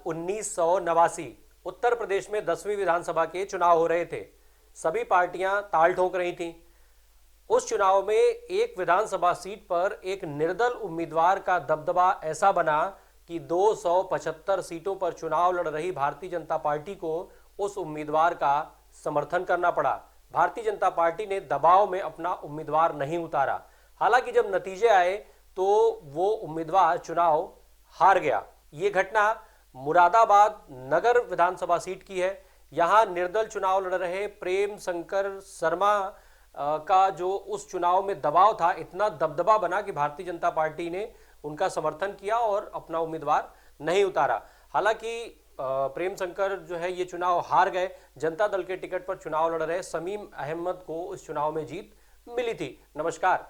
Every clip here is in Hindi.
1989 उत्तर प्रदेश में 10वीं विधानसभा के चुनाव हो रहे थे। सभी पार्टियां ताल ठोक रही थीं। उस चुनाव में एक विधानसभा सीट पर एक निर्दल उम्मीदवार का दबदबा ऐसा बना कि 275 सीटों पर चुनाव लड़ रही भारतीय जनता पार्टी को उस उम्मीदवार का समर्थन करना पड़ा। भारतीय जनता पार्टी ने दबाव में अपना उम्मीदवार नहीं उतारा। हालांकि जब नतीजे आए तो वो उम्मीदवार चुनाव हार गया। ये घटना मुरादाबाद नगर विधानसभा सीट की है। यहां निर्दल चुनाव लड़ रहे प्रेम शंकर शर्मा का जो उस चुनाव में दबाव था, इतना दबदबा बना कि भारतीय जनता पार्टी ने उनका समर्थन किया और अपना उम्मीदवार नहीं उतारा। हालांकि प्रेम शंकर जो है ये चुनाव हार गए। जनता दल के टिकट पर चुनाव लड़ रहे समीम अहमद को इस चुनाव में जीत मिली थी। नमस्कार।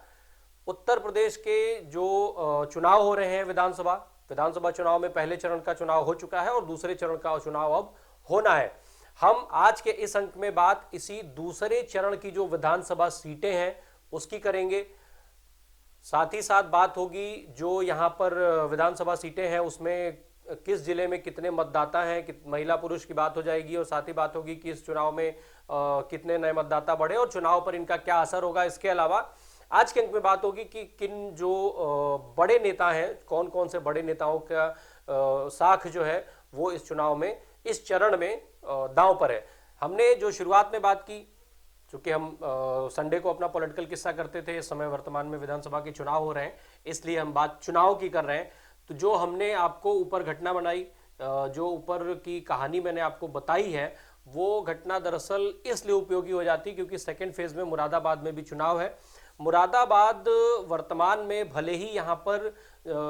उत्तर प्रदेश के जो चुनाव हो रहे हैं विधानसभा चुनाव में पहले चरण का चुनाव हो चुका है और दूसरे चरण का चुनाव अब होना है। हम आज के इस अंक में बात इसी दूसरे चरण की जो विधानसभा सीटें हैं उसकी करेंगे। साथ ही साथ बात होगी जो यहां पर विधानसभा सीटें हैं उसमें किस जिले में कितने मतदाता हैं, महिला पुरुष की बात हो जाएगी और साथ ही बात होगी कि इस चुनाव में कितने नए मतदाता बढ़े और चुनाव पर इनका क्या असर होगा। इसके अलावा आज के अंक में बात होगी कि किन जो बड़े नेता हैं, कौन कौन से बड़े नेताओं का साख जो है वो इस चुनाव में, इस चरण में दांव पर है। हमने जो शुरुआत में बात की, चूंकि हम संडे को अपना पॉलिटिकल किस्सा करते थे, इस समय वर्तमान में विधानसभा के चुनाव हो रहे हैं इसलिए हम बात चुनाव की कर रहे हैं। तो जो हमने आपको ऊपर घटना बनाई, जो ऊपर की कहानी मैंने आपको बताई है, वो घटना दरअसल इसलिए उपयोगी हो जाती क्योंकि सेकेंड फेज में मुरादाबाद में भी चुनाव है। मुरादाबाद वर्तमान में भले ही यहाँ पर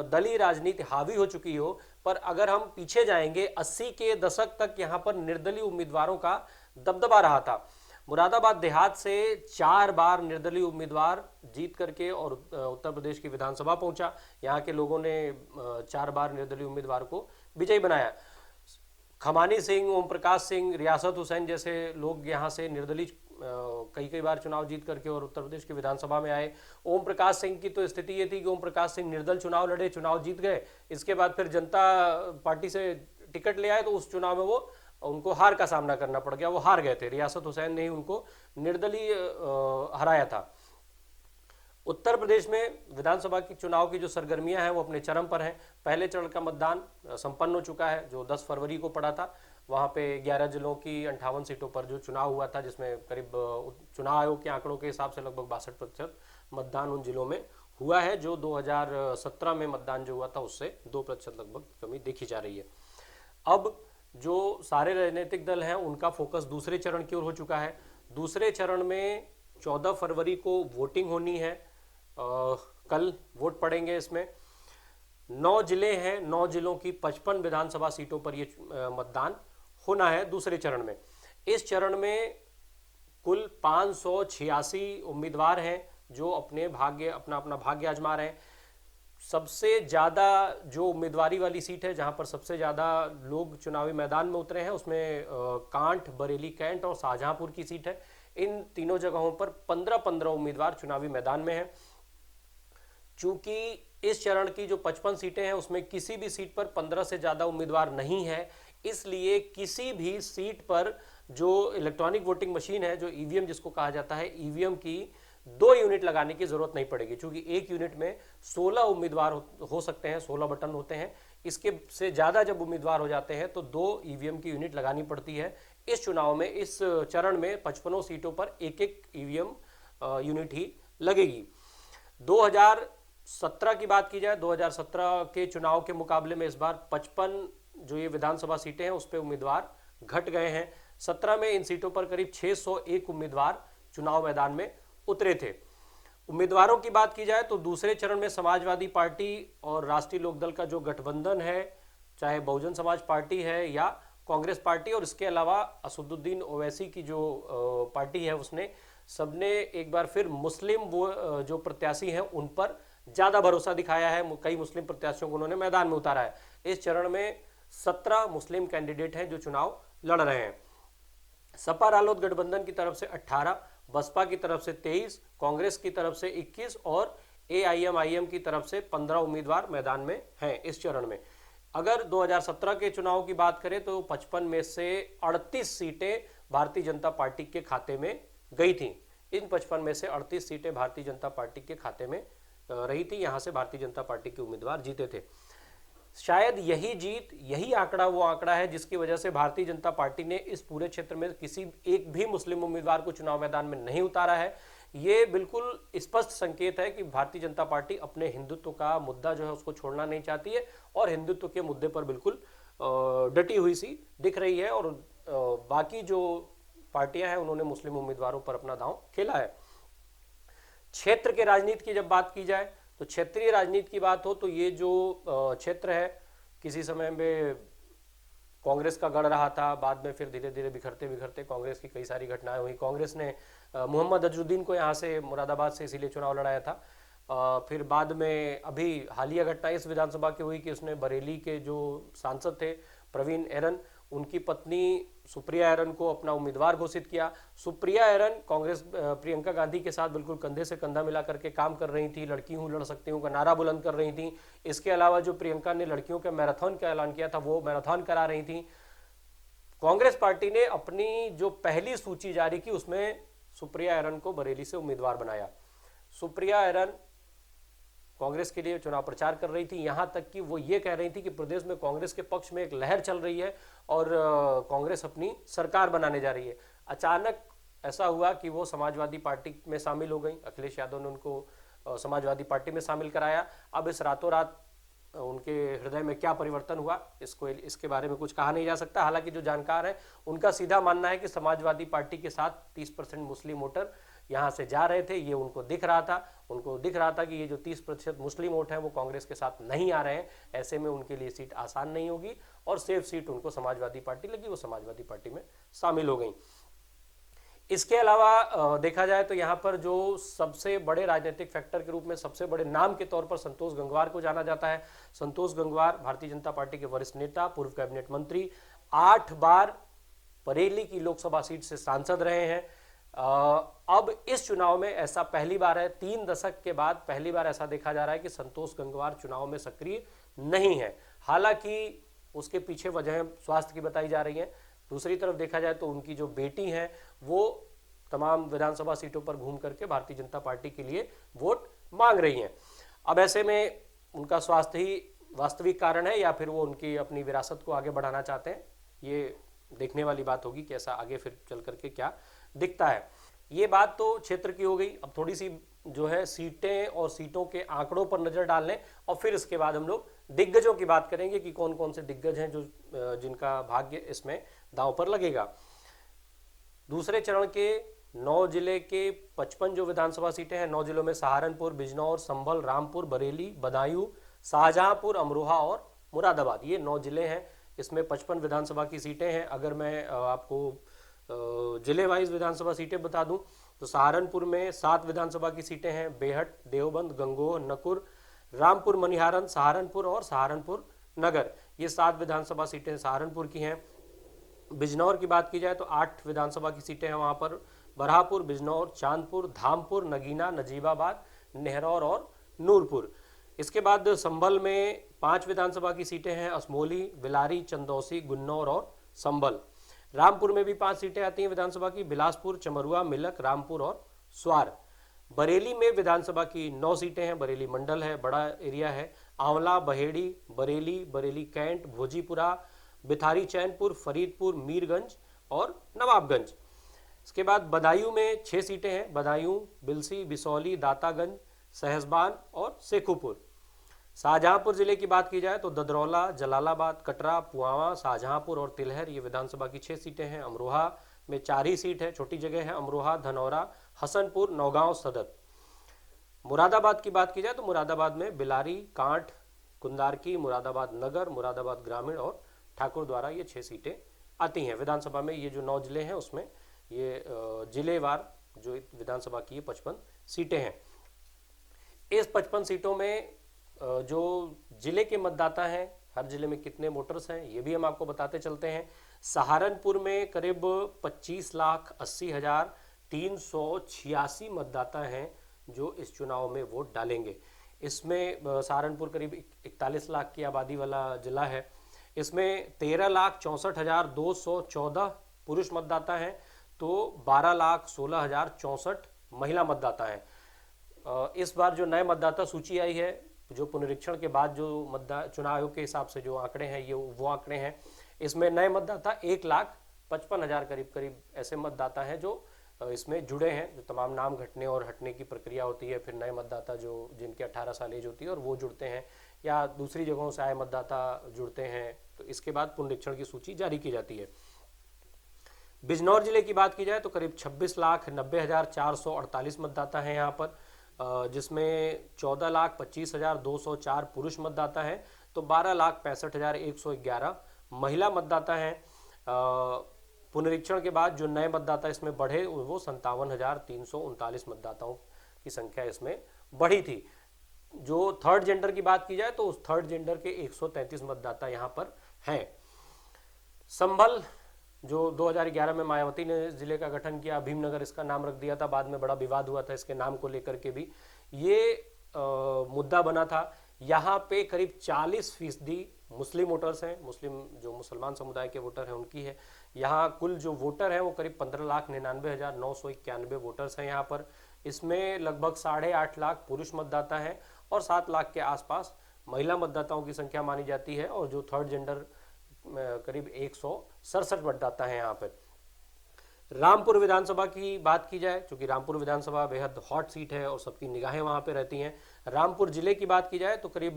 दलीय राजनीति हावी हो चुकी हो, पर अगर हम पीछे जाएंगे 80 के दशक तक यहाँ पर निर्दलीय उम्मीदवारों का दबदबा रहा था। मुरादाबाद देहात से 4 बार निर्दलीय उम्मीदवार जीत करके और उत्तर प्रदेश की विधानसभा पहुंचा। यहाँ के लोगों ने 4 बार निर्दलीय उम्मीदवार को विजयी बनाया। खमानी सिंह, ओम प्रकाश सिंह, रियासत हुसैन जैसे लोग यहाँ से निर्दलीय कई बार चुनाव जीत करके और उत्तर प्रदेश की विधानसभा में आए। ओम प्रकाश सिंह की तो स्थिति ये थी कि ओम प्रकाश सिंह निर्दल चुनाव लड़े, चुनाव जीत गए। इसके बाद फिर जनता पार्टी से टिकट ले आए तो उस चुनाव में वो उनको हार का सामना करना पड़ गया, वो हार गए थे। रियासत हुसैन ने ही उनको निर्दलीय हराया था। उत्तर प्रदेश में विधानसभा की चुनाव की जो सरगर्मियां हैं वो अपने चरम पर हैं। पहले चरण का मतदान संपन्न हो चुका है जो 10 फरवरी को पड़ा था। वहां पे 11 जिलों की 58 सीटों पर जो चुनाव हुआ था, जिसमें करीब चुनाव आयोग के आंकड़ों के हिसाब से लगभग 62% मतदान उन जिलों में हुआ है। जो 2017 में मतदान जो हुआ था उससे 2% लगभग कमी देखी जा रही है। अब जो सारे राजनीतिक दल हैं उनका फोकस दूसरे चरण की ओर हो चुका है। दूसरे चरण में 14 फरवरी को वोटिंग होनी है। कल वोट पड़ेंगे। इसमें 9 जिले हैं, 9 जिलों की 55 विधानसभा सीटों पर ये मतदान होना है दूसरे चरण में। इस चरण में कुल 586 उम्मीदवार हैं जो अपना अपना भाग्य आजमा रहे हैं। सबसे ज़्यादा जो उम्मीदवारी वाली सीट है, जहां पर सबसे ज़्यादा लोग चुनावी मैदान में उतरे हैं, उसमें कांठ, बरेली कैंट और शाहजहांपुर की सीट है। इन तीनों जगहों पर 15-15 उम्मीदवार चुनावी मैदान में हैं। चूंकि इस चरण की जो 55 सीटें हैं उसमें किसी भी सीट पर 15 से ज़्यादा उम्मीदवार नहीं है, इसलिए किसी भी सीट पर जो इलेक्ट्रॉनिक वोटिंग मशीन है, जो ईवीएम जिसको कहा जाता है, ईवीएम की 2 यूनिट लगाने की जरूरत नहीं पड़ेगी। क्योंकि एक यूनिट में 16 उम्मीदवार हो सकते हैं, 16 बटन होते हैं। इसके से ज़्यादा जब उम्मीदवार हो जाते हैं तो 2 ईवीएम की यूनिट लगानी पड़ती है। इस चुनाव में, इस चरण में 55 सीटों पर एक ईवीएम यूनिट ही लगेगी। 2017 की बात की जाए, 2017 के चुनाव के मुकाबले में इस बार 55 जो ये विधानसभा सीटें हैं उस पर उम्मीदवार घट गए हैं। 17 में इन सीटों पर करीब 601 उम्मीदवार चुनाव मैदान में उतरे थे। उम्मीदवारों की बात की जाए तो दूसरे चरण में समाजवादी पार्टी और राष्ट्रीय लोकदल का जो गठबंधन है, चाहे बहुजन समाज पार्टी है या कांग्रेस पार्टी, और इसके अलावा असदुद्दीन ओवैसी की जो पार्टी है, उसने सबने एक बार फिर मुस्लिम वो जो प्रत्याशी हैं उन पर ज़्यादा भरोसा दिखाया है। कई मुस्लिम प्रत्याशियों को उन्होंने मैदान में उतारा है। इस चरण में 17 मुस्लिम कैंडिडेट हैं जो चुनाव लड़ रहे हैं। सपा रालोद गठबंधन की तरफ से 18, बसपा की तरफ से 23, कांग्रेस की तरफ से 21 और एआईएमआईएम की तरफ से 15 उम्मीदवार मैदान में हैं इस चरण में। अगर 2017 के चुनाव की बात करें तो 55 में से 38 सीटें भारतीय जनता पार्टी के खाते में गई थी। इन 55 में से 38 सीटें भारतीय जनता पार्टी के खाते में रही थी। यहां से भारतीय जनता पार्टी के उम्मीदवार जीते थे। शायद यही जीत, यही आंकड़ा वो आंकड़ा है जिसकी वजह से भारतीय जनता पार्टी ने इस पूरे क्षेत्र में किसी एक भी मुस्लिम उम्मीदवार को चुनाव मैदान में नहीं उतारा है। ये बिल्कुल स्पष्ट संकेत है कि भारतीय जनता पार्टी अपने हिंदुत्व का मुद्दा जो है उसको छोड़ना नहीं चाहती है और हिंदुत्व के मुद्दे पर बिल्कुल डटी हुई सी दिख रही है। और बाकी जो पार्टियां हैं उन्होंने मुस्लिम उम्मीदवारों पर अपना दांव खेला है। क्षेत्र के राजनीति की जब बात की जाए तो क्षेत्रीय राजनीति की बात हो तो ये जो क्षेत्र है किसी समय में कांग्रेस का गढ़ रहा था, बाद में फिर धीरे धीरे बिखरते बिखरते कांग्रेस की कई सारी घटनाएं हुई। कांग्रेस ने मोहम्मद अजरुद्दीन को यहाँ से मुरादाबाद से इसीलिए चुनाव लड़ाया था। फिर बाद में अभी हालिया घटना इस विधानसभा की हुई कि उसने बरेली के जो सांसद थे प्रवीण एरन, उनकी पत्नी सुप्रिया एरन को अपना उम्मीदवार घोषित किया। सुप्रिया एरन कांग्रेस प्रियंका गांधी के साथ बिल्कुल कंधे से कंधा मिला करके काम कर रही थी, लड़की हूं लड़ सकती हूं का नारा बुलंद कर रही थी। इसके अलावा जो प्रियंका ने लड़कियों के मैराथन का ऐलान किया था वो मैराथन करा रही थी। कांग्रेस पार्टी ने अपनी जो पहली सूची जारी की उसमें सुप्रिया एरन को बरेली से उम्मीदवार बनाया। सुप्रिया एरन कांग्रेस के लिए चुनाव प्रचार कर रही थी, यहां तक कि वो ये कह रही थी कि प्रदेश में कांग्रेस के पक्ष में एक लहर चल रही है और कांग्रेस अपनी सरकार बनाने जा रही है। अचानक ऐसा हुआ कि वो समाजवादी पार्टी में शामिल हो गई। अखिलेश यादव ने उनको समाजवादी पार्टी में शामिल कराया। अब इस रातों रात उनके हृदय में क्या परिवर्तन हुआ इसके बारे में कुछ कहा नहीं जा सकता। हालांकि जो जानकार हैं उनका सीधा मानना है कि समाजवादी पार्टी के साथ 30% मुस्लिम वोटर यहाँ से जा रहे थे, ये उनको दिख रहा था कि ये जो 30% मुस्लिम वोट हैं वो कांग्रेस के साथ नहीं आ रहे हैं। ऐसे में उनके लिए सीट आसान नहीं होगी और सेफ सीट उनको समाजवादी पार्टी लगी, वो समाजवादी पार्टी में शामिल हो गई। इसके अलावा देखा जाए तो यहाँ पर जो सबसे बड़े राजनीतिक फैक्टर के रूप में सबसे बड़े नाम के तौर पर संतोष गंगवार को जाना जाता है। संतोष गंगवार भारतीय जनता पार्टी के वरिष्ठ नेता, पूर्व कैबिनेट मंत्री, 8 बार बरेली की लोकसभा सीट से सांसद रहे हैं। अब इस चुनाव में ऐसा पहली बार है, 3 दशक के बाद पहली बार ऐसा देखा जा रहा है कि संतोष गंगवार चुनाव में सक्रिय नहीं है। हालांकि उसके पीछे वजह स्वास्थ्य की बताई जा रही है। दूसरी तरफ देखा जाए तो उनकी जो बेटी है वो तमाम विधानसभा सीटों पर घूम करके भारतीय जनता पार्टी के लिए वोट मांग रही हैं। अब ऐसे में उनका स्वास्थ्य ही वास्तविक कारण है या फिर वो उनकी अपनी विरासत को आगे बढ़ाना चाहते हैं, ये देखने वाली बात होगी कि ऐसा आगे फिर चल करके क्या दिखता है। ये बात तो क्षेत्र की हो गई। अब थोड़ी सी जो है सीटें और सीटों के आंकड़ों पर नजर डाल लें और फिर इसके बाद हम लोग दिग्गजों की बात करेंगे कि कौन कौन से दिग्गज हैं जो जिनका भाग्य इसमें दांव पर लगेगा। दूसरे चरण के 9 जिले के 55 जो विधानसभा सीटें हैं, 9 जिलों में सहारनपुर, बिजनौर, संभल, रामपुर, बरेली, बदायूं, शाहजहांपुर, अमरोहा और मुरादाबाद, ये 9 जिले हैं। इसमें 55 विधानसभा की सीटें हैं। अगर मैं आपको जिले वाइज विधानसभा सीटें बता दूं तो सहारनपुर में 7 विधानसभा की सीटें हैं। बेहट, देवबंद, गंगोह, नकुर, रामपुर, मनिहारन, सहारनपुर और सहारनपुर नगर, ये 7 विधानसभा सीटें सहारनपुर की हैं। बिजनौर की बात की जाए तो 8 विधानसभा की सीटें हैं वहाँ पर। बरहापुर, बिजनौर, चांदपुर, धामपुर, नगीना, नजीबाबाद, नेहरौर और नूरपुर। इसके बाद संभल में 5 विधानसभा की सीटें हैं। असमोली, बिलारी, चंदौसी, गुन्नौर और संभल। रामपुर में भी 5 सीटें आती हैं विधानसभा की। बिलासपुर, चमरुआ, मिलक, रामपुर और स्वार। बरेली में विधानसभा की 9 सीटें हैं। बरेली मंडल है, बड़ा एरिया है। आंवला, बहेड़ी, बरेली, बरेली कैंट, भोजीपुरा, बिथारी, चैनपुर, फरीदपुर, मीरगंज और नवाबगंज। इसके बाद बदायूं में 6 सीटें हैं। बदायूं, बिलसी, बिसौली, दातागंज, सहसबान और शेखुपुर। शाहजहांपुर जिले की बात की जाए तो ददरौला, जलालाबाद, कटरा, पुआवा, शाहजहांपुर और तिलहर, ये विधानसभा की 6 सीटें हैं। अमरोहा में 4 ही सीट है, छोटी जगह है। अमरोहा, धनौरा, हसनपुर, नौगांव, सदर। मुरादाबाद की बात की जाए तो मुरादाबाद में बिलारी, कांठ, कुंदारकी, मुरादाबाद नगर, मुरादाबाद ग्रामीण और ठाकुर द्वारा, ये 6 सीटें आती हैं विधानसभा में। ये जो 9 जिले हैं उसमें ये जिलेवार जो विधानसभा की 55 सीटें हैं। इस 55 सीटों में जो जिले के मतदाता हैं, हर जिले में कितने वोटर्स हैं ये भी हम आपको बताते चलते हैं। सहारनपुर में करीब 25,80,386 मतदाता हैं जो इस चुनाव में वोट डालेंगे। इसमें सहारनपुर करीब 41 लाख की आबादी वाला जिला है। इसमें 13,64,214 पुरुष मतदाता हैं तो 12,16,064 महिला मतदाता हैं। इस बार जो नए मतदाता सूची आई है, जो पुनरीक्षण के बाद जो चुनाव आयोग के हिसाब से जो आंकड़े हैं, ये वो आंकड़े हैं। इसमें नए मतदाता 1,55,000 करीब करीब ऐसे मतदाता हैं जो इसमें जुड़े हैं। जो तमाम नाम घटने और हटने की प्रक्रिया होती है, फिर नए मतदाता जो जिनके 18 साल एज होती है और वो जुड़ते हैं, या दूसरी जगहों से आए मतदाता जुड़ते हैं, तो इसके बाद पुनरीक्षण की सूची जारी की जाती है। बिजनौर जिले की बात की जाए तो करीब 26,90,448 मतदाता हैं यहाँ पर, जिसमें 14,25,204 पुरुष मतदाता हैं तो 12,65,111 महिला मतदाता हैं। पुनरीक्षण के बाद जो नए मतदाता इसमें बढ़े वो 57,339 मतदाताओं की संख्या इसमें बढ़ी थी। जो थर्ड जेंडर की बात की जाए तो उस थर्ड जेंडर के 133 मतदाता यहाँ पर हैं। संभल, जो 2011 में मायावती ने जिले का गठन किया, भीमनगर इसका नाम रख दिया था, बाद में बड़ा विवाद हुआ था इसके नाम को लेकर के भी, ये मुद्दा बना था। यहाँ पे करीब 40% मुस्लिम वोटर्स हैं, जो मुसलमान समुदाय के वोटर हैं उनकी है। यहाँ कुल जो वोटर हैं वो करीब 15,99,991 वोटर्स हैं यहाँ पर। इसमें लगभग 8.5 लाख पुरुष मतदाता हैं और 7 लाख के आसपास महिला मतदाताओं की संख्या मानी जाती है। और जो थर्ड जेंडर करीब 167 मतदाता हैं यहाँ पर। रामपुर विधानसभा की बात की जाए, क्योंकि रामपुर विधानसभा बेहद हॉट सीट है और सबकी निगाहें वहाँ पे रहती हैं। रामपुर जिले की बात की जाए तो करीब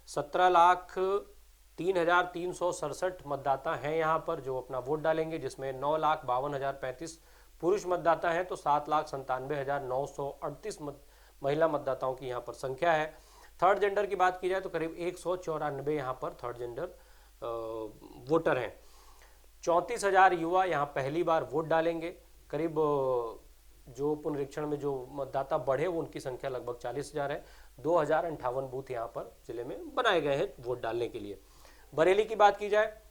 17,03,367 मतदाता हैं यहाँ पर जो अपना वोट डालेंगे, जिसमें 9,52,035 पुरुष मतदाता हैं तो 7,97,938 महिला मतदाताओं की यहाँ पर संख्या है। थर्ड जेंडर की बात की जाए तो करीब 194 यहाँ पर थर्ड जेंडर वोटर हैं। 34,000 युवा यहाँ पहली बार वोट डालेंगे। करीब जो पुनरीक्षण में जो मतदाता बढ़े वो उनकी संख्या लगभग 40,000 है। 2,058 बूथ यहाँ पर जिले में बनाए गए हैं वोट डालने के लिए। बरेली की बात की जाए,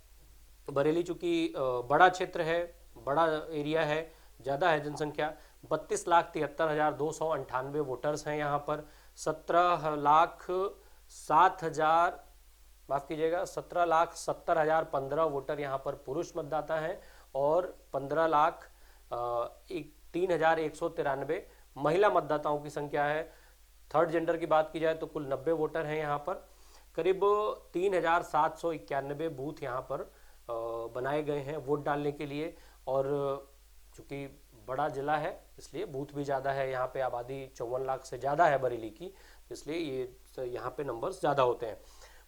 बरेली चूंकि बड़ा क्षेत्र है, बड़ा एरिया है, ज़्यादा है जनसंख्या, 32,73,298 वोटर्स हैं यहाँ पर। 17,70,015 वोटर यहाँ पर पुरुष मतदाता हैं और 15,03,193 महिला मतदाताओं की संख्या है। थर्ड जेंडर की बात की जाए तो कुल 90 वोटर हैं यहाँ पर। करीब 3,791 बूथ यहाँ पर बनाए गए हैं वोट डालने के लिए। और चूँकि बड़ा जिला है इसलिए बूथ भी ज़्यादा है, यहाँ पे आबादी 54 लाख से ज़्यादा है बरेली की, इसलिए ये यहाँ पे नंबर्स ज़्यादा होते हैं।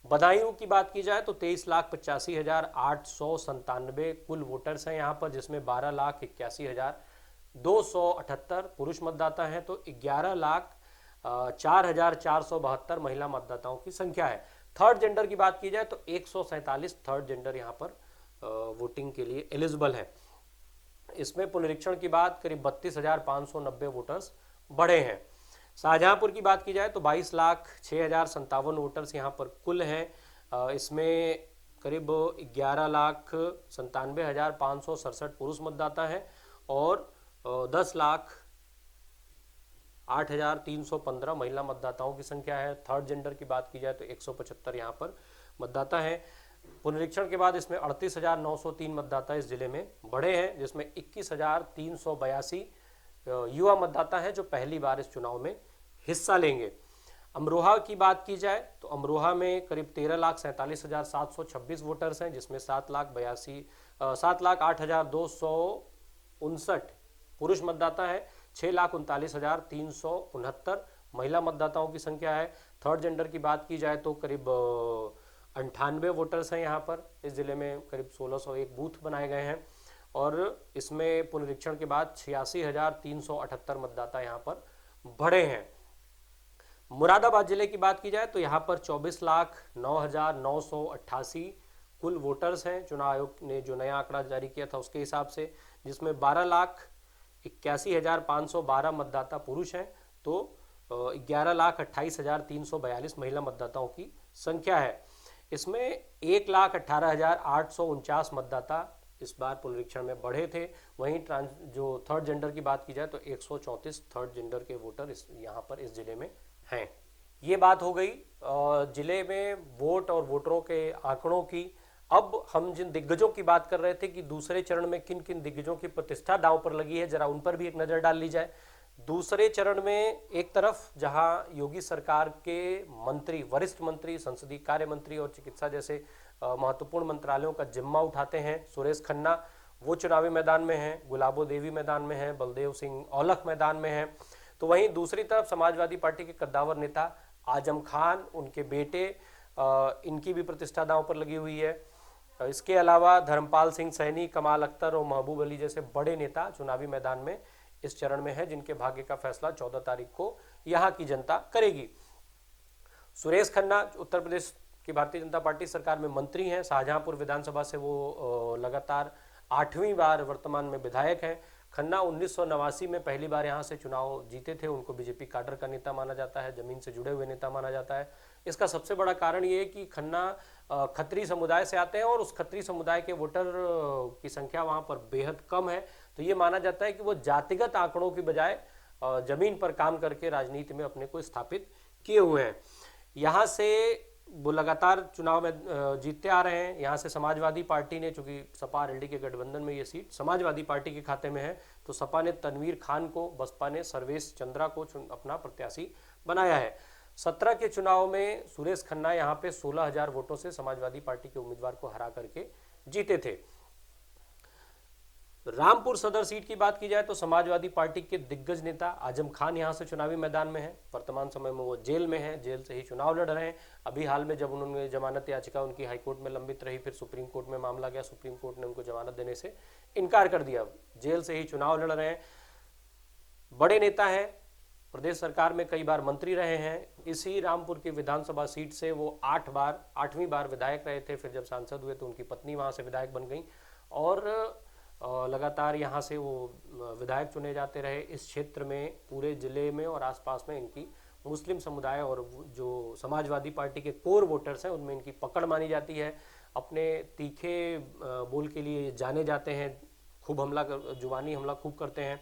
बदायूं की बात की जाए तो 23,85,897 कुल वोटर्स हैं यहाँ पर, जिसमें 12,81,278 पुरुष मतदाता हैं तो 11,04,472 महिला मतदाताओं की संख्या है। थर्ड जेंडर की बात की जाए तो 147 थर्ड जेंडर यहाँ पर वोटिंग के लिए एलिजिबल है। इसमें पुनरीक्षण की बात करीब 32,590 वोटर्स बढ़े हैं। शाहजहांपुर की बात की जाए तो 22,06,057 वोटर्स यहाँ पर कुल हैं। इसमें करीब 11,97,567 पुरुष मतदाता हैं और 10,08,315 महिला मतदाताओं की संख्या है। थर्ड जेंडर की बात की जाए तो 175 यहाँ पर मतदाता हैं। पुनरीक्षण के बाद इसमें 38,903 मतदाता इस जिले में बढ़े हैं, जिसमें 21,382 युवा मतदाता हैं जो पहली बार इस चुनाव में हिस्सा लेंगे। अमरोहा की बात की जाए तो अमरोहा में करीब 13,47,726 वोटर्स हैं, जिसमें 7,08,259 पुरुष मतदाता है, 6,39,369 महिला मतदाताओं की संख्या है। थर्ड जेंडर की बात की जाए तो करीब 98 वोटर्स हैं यहाँ पर। इस जिले में करीब 1,601 बूथ बनाए गए हैं और इसमें पुनरीक्षण के बाद 86,378 मतदाता यहाँ पर बढ़े हैं। मुरादाबाद जिले की बात की जाए तो यहाँ पर 24,09,988 कुल वोटर्स हैं चुनाव आयोग ने जो नया आंकड़ा जारी किया था उसके हिसाब से, जिसमें 12,81,512 मतदाता पुरुष हैं तो 11,28,342 महिला मतदाताओं की संख्या है। इसमें 1,18,849 मतदाता इस बार पुनरीक्षण में बढ़े थे। वहीं जो थर्ड जेंडर की बात की जाए तो 134 थर्ड जेंडर के वोटर यहाँ पर इस जिले में हैं। ये बात हो गई जिले में वोट और वोटरों के आंकड़ों की। अब हम जिन दिग्गजों की बात कर रहे थे कि दूसरे चरण में किन किन दिग्गजों की प्रतिष्ठा दांव पर लगी है, जरा उन पर भी एक नजर डाल ली जाए। दूसरे चरण में एक तरफ जहां योगी सरकार के मंत्री, वरिष्ठ मंत्री, संसदीय कार्य मंत्री और चिकित्सा जैसे महत्वपूर्ण मंत्रालयों का जिम्मा उठाते हैं सुरेश खन्ना, वो चुनावी मैदान में हैं। गुलाबो देवी मैदान में हैं, बलदेव सिंह औलख मैदान में हैं। तो वहीं दूसरी तरफ समाजवादी पार्टी के कद्दावर नेता आजम खान, उनके बेटे, इनकी भी प्रतिष्ठा दांव पर लगी हुई है। इसके अलावा धर्मपाल सिंह सैनी, कमाल अख्तर और महबूब अली जैसे बड़े नेता चुनावी मैदान में इस चरण में है, जिनके भाग्य का फैसला 14 तारीख को यहां की जनता करेगी। सुरेश खन्ना उत्तर प्रदेश की भारतीय जनता पार्टी सरकार में मंत्री हैं। शाहजहांपुर विधानसभा से वो लगातार 8वीं बार वर्तमान में विधायक हैं। खन्ना 1989 में पहली बार यहां से चुनाव जीते थे। उनको बीजेपी काडर का नेता माना जाता है, जमीन से जुड़े हुए नेता माना जाता है। इसका सबसे बड़ा कारण ये है कि खन्ना खत्री समुदाय से आते हैं और उस खत्री समुदाय के वोटर की संख्या वहां पर बेहद कम है। तो ये माना जाता है कि वो जातिगत आंकड़ों की बजाय जमीन पर काम करके राजनीति में अपने को स्थापित किए हुए हैं। यहाँ से वो लगातार चुनाव में जीतते आ रहे हैं। यहाँ से समाजवादी पार्टी ने, चूंकि सपा आरएलडी के गठबंधन में ये सीट समाजवादी पार्टी के खाते में है, तो सपा ने तनवीर खान को, बसपा ने सर्वेश चंद्रा को अपना प्रत्याशी बनाया है। 17 के चुनाव में सुरेश खन्ना यहाँ पे 16,000 वोटों से समाजवादी पार्टी के उम्मीदवार को हरा करके जीते थे। रामपुर सदर सीट की बात की जाए तो समाजवादी पार्टी के दिग्गज नेता आजम खान यहां से चुनावी मैदान में है। वर्तमान समय में वो जेल में है, जेल से ही चुनाव लड़ रहे हैं। अभी हाल में जब उन्होंने जमानत याचिका उनकी हाईकोर्ट में लंबित रही, फिर सुप्रीम कोर्ट में मामला गया, सुप्रीम कोर्ट ने उनको जमानत देने से इनकार कर दिया। जेल से ही चुनाव लड़ रहे हैं। बड़े नेता है, प्रदेश सरकार में कई बार मंत्री रहे हैं। इसी रामपुर की विधानसभा सीट से वो 8वीं बार विधायक रहे थे। फिर जब सांसद हुए तो उनकी पत्नी वहां से विधायक बन गई और लगातार यहाँ से वो विधायक चुने जाते रहे। इस क्षेत्र में, पूरे जिले में और आसपास में इनकी मुस्लिम समुदाय और जो समाजवादी पार्टी के कोर वोटर्स हैं उनमें इनकी पकड़ मानी जाती है। अपने तीखे बोल के लिए जाने जाते हैं, खूब जुबानी हमला खूब करते हैं।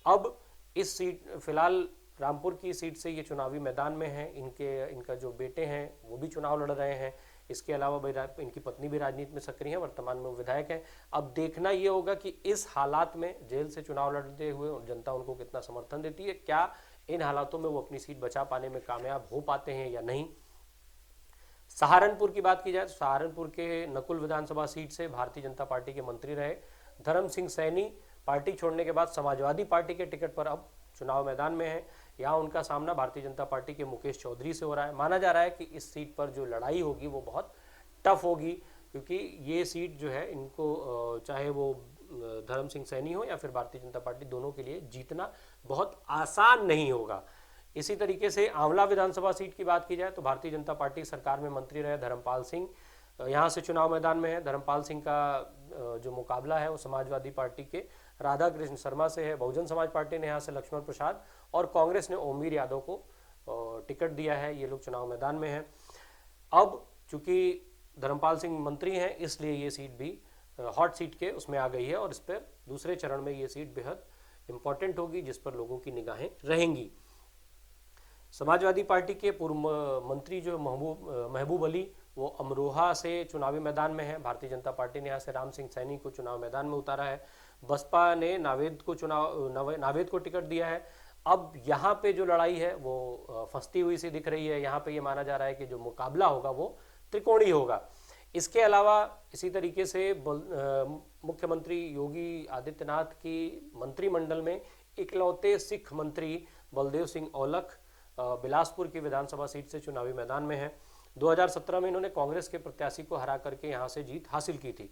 अब इस सीट, फिलहाल रामपुर की सीट से ये चुनावी मैदान में है। इनका जो बेटे हैं वो भी चुनाव लड़ रहे हैं। इसके अलावा इनकी पत्नी भी राजनीति में सक्रिय है, वर्तमान में वो विधायक है। अब देखना ये होगा कि इस हालात में जेल से चुनाव लड़ते हुए जनता उनको कितना समर्थन देती है, क्या इन हालातों में वो अपनी सीट बचा पाने में कामयाब हो पाते हैं या नहीं। सहारनपुर की बात की जाए तो सहारनपुर के नकुल विधानसभा सीट से भारतीय जनता पार्टी के मंत्री रहे धर्म सिंह सैनी पार्टी छोड़ने के बाद समाजवादी पार्टी के टिकट पर अब चुनाव मैदान में है। यहाँ उनका सामना भारतीय जनता पार्टी के मुकेश चौधरी से हो रहा है। माना जा रहा है कि इस सीट पर जो लड़ाई होगी वो बहुत टफ होगी, क्योंकि ये सीट जो है इनको, चाहे वो धर्म सिंह सैनी हो या फिर भारतीय जनता पार्टी, दोनों के लिए जीतना बहुत आसान नहीं होगा। इसी तरीके से आंवला विधानसभा सीट की बात की जाए तो भारतीय जनता पार्टी सरकार में मंत्री रहे धर्मपाल सिंह यहाँ से चुनाव मैदान में है। धर्मपाल सिंह का जो मुकाबला है वो समाजवादी पार्टी के राधा कृष्ण शर्मा से है। बहुजन समाज पार्टी ने यहाँ से लक्ष्मण प्रसाद और कांग्रेस ने ओमवीर यादव को टिकट दिया है। ये लोग चुनाव मैदान में हैं। अब चूंकि धर्मपाल सिंह मंत्री हैं इसलिए ये सीट भी हॉट सीट के उसमें आ गई है और इस पर दूसरे चरण में ये सीट बेहद इंपॉर्टेंट होगी, जिस पर लोगों की निगाहें रहेंगी। समाजवादी पार्टी के पूर्व मंत्री जो महबूब अली, वो अमरोहा से चुनावी मैदान में है। भारतीय जनता पार्टी ने यहाँ से राम सिंह सैनी को चुनाव मैदान में उतारा है। बसपा ने नावेद को टिकट दिया है। अब यहाँ पे जो लड़ाई है वो फंसती हुई सी दिख रही है। यहाँ पे ये माना जा रहा है कि जो मुकाबला होगा वो त्रिकोणीय होगा। इसके अलावा इसी तरीके से मुख्यमंत्री योगी आदित्यनाथ की मंत्रिमंडल में इकलौते सिख मंत्री बलदेव सिंह औलख बिलासपुर की विधानसभा सीट से चुनावी मैदान में है। 2017 में इन्होंने कांग्रेस के प्रत्याशी को हरा करके यहाँ से जीत हासिल की थी।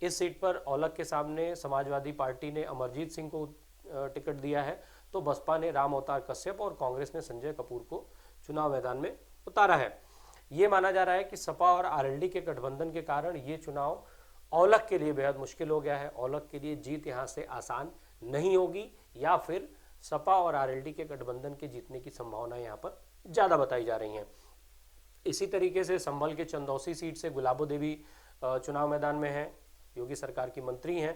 इस सीट पर औलख के सामने समाजवादी पार्टी ने अमरजीत सिंह को टिकट दिया है, तो बसपा ने राम अवतार कश्यप और कांग्रेस ने संजय कपूर को चुनाव मैदान में उतारा है। ये माना जा रहा है कि सपा और आरएलडी के गठबंधन के कारण ये चुनाव औलख के लिए बेहद मुश्किल हो गया है। औलख के लिए जीत यहाँ से आसान नहीं होगी, या फिर सपा और आरएलडी के गठबंधन के जीतने की संभावना यहाँ पर ज़्यादा बताई जा रही हैं। इसी तरीके से संभल के चंदौसी सीट से गुलाबो देवी चुनाव मैदान में है, योगी सरकार की मंत्री हैं।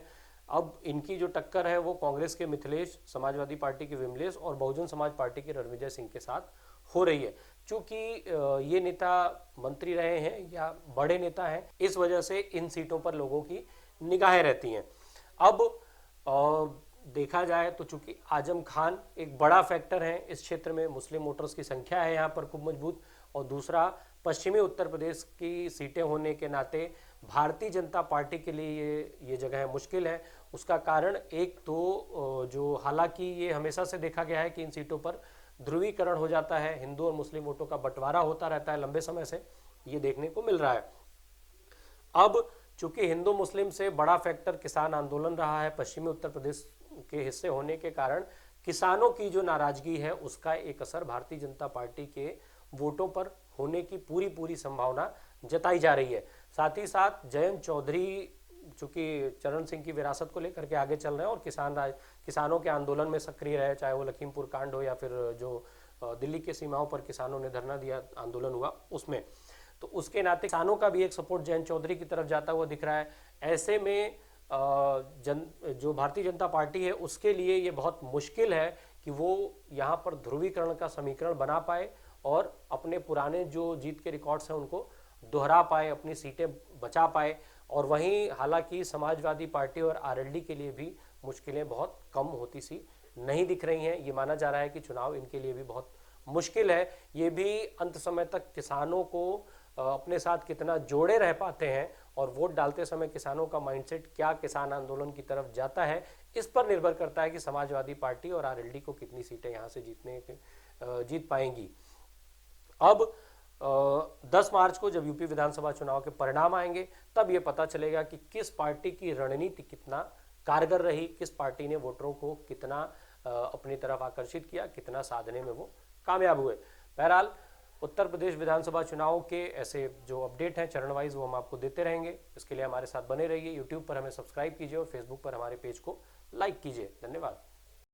अब इनकी जो टक्कर है वो कांग्रेस के मिथिलेश, समाजवादी पार्टी के विमलेश और बहुजन समाज पार्टी के रणविजय सिंह के साथ हो रही है। चूंकि ये नेता मंत्री रहे हैं या बड़े नेता हैं, इस वजह से इन सीटों पर लोगों की निगाहें रहती हैं। अब देखा जाए तो चूंकि आजम खान एक बड़ा फैक्टर है इस क्षेत्र में, मुस्लिम वोटर्स की संख्या है यहाँ पर खूब मजबूत, और दूसरा पश्चिमी उत्तर प्रदेश की सीटें होने के नाते भारतीय जनता पार्टी के लिए ये जगह मुश्किल है। उसका कारण एक तो जो हालांकि ये हमेशा से देखा गया है कि इन सीटों पर ध्रुवीकरण हो जाता है, हिंदू और मुस्लिम वोटों का बंटवारा होता रहता है, लंबे समय से ये देखने को मिल रहा है। अब चूंकि हिंदू मुस्लिम से बड़ा फैक्टर किसान आंदोलन रहा है, पश्चिमी उत्तर प्रदेश के हिस्से होने के कारण किसानों की जो नाराजगी है उसका एक असर भारतीय जनता पार्टी के वोटों पर होने की पूरी संभावना जताई जा रही है। साथ ही साथ जयंत चौधरी चूंकि चरण सिंह की विरासत को लेकर के आगे चल रहे हैं और किसानों के आंदोलन में सक्रिय रहे, चाहे वो लखीमपुर कांड हो या फिर जो दिल्ली की सीमाओं पर किसानों ने धरना दिया, आंदोलन हुआ उसमें, तो उसके नाते किसानों का भी एक सपोर्ट जयंत चौधरी की तरफ जाता हुआ दिख रहा है। ऐसे में जो भारतीय जनता पार्टी है उसके लिए ये बहुत मुश्किल है कि वो यहाँ पर ध्रुवीकरण का समीकरण बना पाए और अपने पुराने जो जीत के रिकॉर्ड्स हैं उनको दोहरा पाए, अपनी सीटें बचा पाए। और वहीं हालांकि समाजवादी पार्टी और आरएलडी के लिए भी मुश्किलें बहुत कम होती सी नहीं दिख रही हैं। ये माना जा रहा है कि चुनाव इनके लिए भी बहुत मुश्किल है। ये भी अंत समय तक किसानों को अपने साथ कितना जोड़े रह पाते हैं और वोट डालते समय किसानों का माइंडसेट क्या किसान आंदोलन की तरफ जाता है, इस पर निर्भर करता है कि समाजवादी पार्टी और आरएलडी को कितनी सीटें यहाँ से जीत पाएंगी। अब 10 मार्च को जब यूपी विधानसभा चुनाव के परिणाम आएंगे तब ये पता चलेगा कि किस पार्टी की रणनीति कितना कारगर रही, किस पार्टी ने वोटरों को कितना अपनी तरफ आकर्षित किया, कितना साधने में वो कामयाब हुए। बहरहाल उत्तर प्रदेश विधानसभा चुनाव के ऐसे जो अपडेट हैं चरण वाइज वो हम आपको देते रहेंगे। इसके लिए हमारे साथ बने रहिए। यूट्यूब पर हमें सब्सक्राइब कीजिए और फेसबुक पर हमारे पेज को लाइक कीजिए। धन्यवाद।